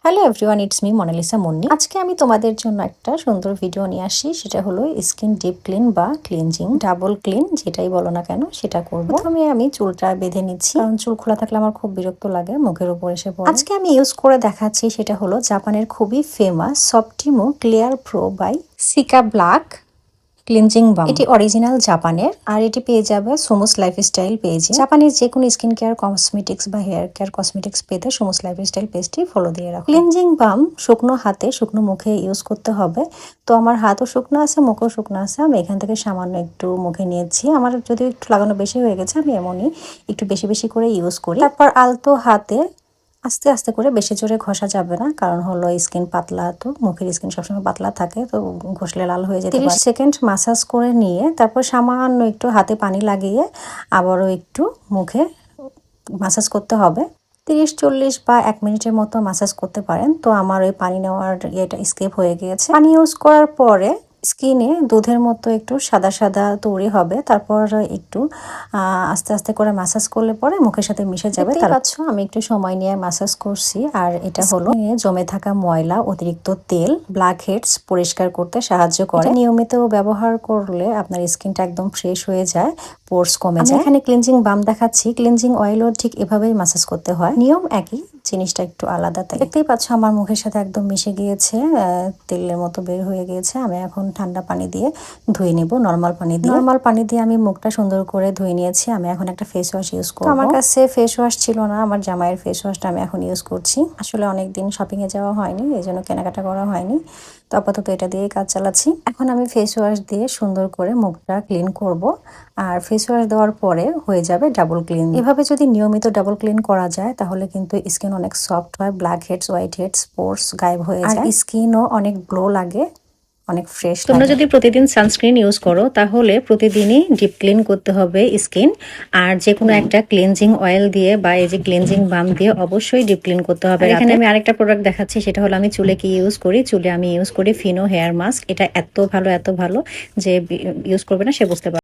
Hello everyone, it's me Monalisa Munni. আজকে আমি তোমাদের জন্য একটা সুন্দর ভিডিও নিয়ে আসি। সেটা হলো স্কিন ডিপ ক্লিন বা ক্লিনজিং, ডাবল ক্লিন যেটাই বলো না কেন সেটা করব। প্রথমে আমি চুলটা বেঁধে নিচ্ছি, কারণ চুল খোলা থাকলে আমার খুব বিরক্ত লাগে, মুখের উপর এসে পড়ে। আজকে আমি ইউজ করে দেখাচ্ছি, সেটা হলো জাপানের খুবই famous Softymo clear pro by সিকা ব্ল্যাক ক্লিনজিং বাম। এটি অরিজিনাল জাপানের, আর এটি পেয়ে যাবে সোমুস লাইফস্টাইল পেজে। জাপানের যে কোনো স্কিন কেয়ার কসমেটিক্স বা হেয়ার কেয়ার কসমেটিক্স পেতে সোমুস লাইফস্টাইল পেজটি ফলো দিয়ে রাখো। ক্লিনজিং বাম শুকনো হাতে শুকনো মুখে ইউজ করতে হবে। তো আমার হাতও শুকনো আছে, মুখও শুকনো আছে। আমি এখান থেকে সামান্য একটু মুখে নিয়েছি। আমার যদি একটু লাগানো বেশি হয়ে গেছে, আমি এমনই একটু বেশি বেশি করে ইউজ করি। তারপর আলতো হাতে আস্তে আস্তে করে, বেশি জোরে ঘষা যাবে না, কারণ হলো স্কিন পাতলা, তো মুখের স্কিন সবসময় পাতলা থাকে, তো ঘষলে লাল হয়ে যেতে পারে। 30 সেকেন্ড মাসাজ করে নিয়ে তারপর সামান্য একটু হাতে পানি লাগিয়ে আবারও একটু মুখে মাসাজ করতে হবে। 30-40 বা 1 মিনিটের মতো মাসাজ করতে পারেন। তো আমার ওই পানি নেওয়ার ইয়েটা স্কিপ হয়ে গিয়েছে। পানি ইউজ করার পরে স্কিনে দুধের মতো একটু সাদা সাদা তৈরি হবে। তারপর একটু আস্তে আস্তে করে মাসাজ করলে পরে মুখের সাথে মিশে যাবে। তার পাচ্ছ আমি একটু সময় নিয়ে মাসাজ করছি। আর এটা হলো জমে থাকা ময়লা, অতিরিক্ত তেল, ব্ল্যাক হেডস পরিষ্কার করতে সাহায্য করে। নিয়মিত ব্যবহার করলে আপনার স্কিনটা একদম ফ্রেশ হয়ে যায়, পোরস কমে যায়। এখানে ক্লিনজিং বাম দেখাচ্ছি, ক্লিনজিং অয়েলও ঠিক এভাবেই মাসাজ করতে হয়। নিয়ম একই, জিনিসটা একটু আলাদা। তাই দেখতেই পাচ্ছ আমার মুখের সাথে একদম মিশে গিয়েছে, তেলের মতো বের হয়ে গিয়েছে। আমি এখন ঠান্ডা পানি দিয়ে ধুয়ে নেব, নর্মাল পানি দিয়ে। নর্মাল পানি দিয়ে আমি মুখটা সুন্দর করে ধুয়ে নিয়েছি। আমি এখন একটা ফেস ওয়াশ ইউজ করব। আমার কাছে ফেস ওয়াশ ছিল না, আমার জামাইয়ের ফেস ওয়াশটা আমি এখন ইউজ করছি। আসলে অনেকদিন শপিং এ যাওয়া হয়নি, এই জন্য কেনাকাটা করা হয়নি, তো আপাতত এটা দিয়েই কাজ চালাচ্ছি। এখন আমি ফেস ওয়াশ দিয়ে সুন্দর করে মুখটা ক্লিন করব। আর ফেস ওয়াশ দেওয়ার পরে হয়ে যাবে ডাবল ক্লিন। এভাবে যদি নিয়মিত ডাবল ক্লিন করা যায়, তাহলে কিন্তু স্কিন অনেক সফট হয়, ব্ল্যাক হেডস, হোয়াইট হেডস, পোরস গায়েব হয়ে যায়, আর স্কিনও অনেক গ্লো লাগে, অনেক ফ্রেশ। তোমরা যদি প্রতিদিন সানস্ক্রিন ইউজ করো, তাহলে প্রতিদিনই ডিপ ক্লিন করতে হবে স্কিন। আর যে কোনো একটা ক্লিনজিং অয়েল দিয়ে বা এই যে ক্লিনজিং বাম দিয়ে অবশ্যই ডিপ ক্লিন করতে হবে। এখানে আমি আরেকটা প্রোডাক্ট দেখাচ্ছি, সেটা হলো আমি চুলে কি ইউজ করি। চুলে আমি ইউজ করি ফিনো হেয়ার মাস্ক। এটা এত ভালো যে ইউজ করবে না সে বুঝতে পারবে।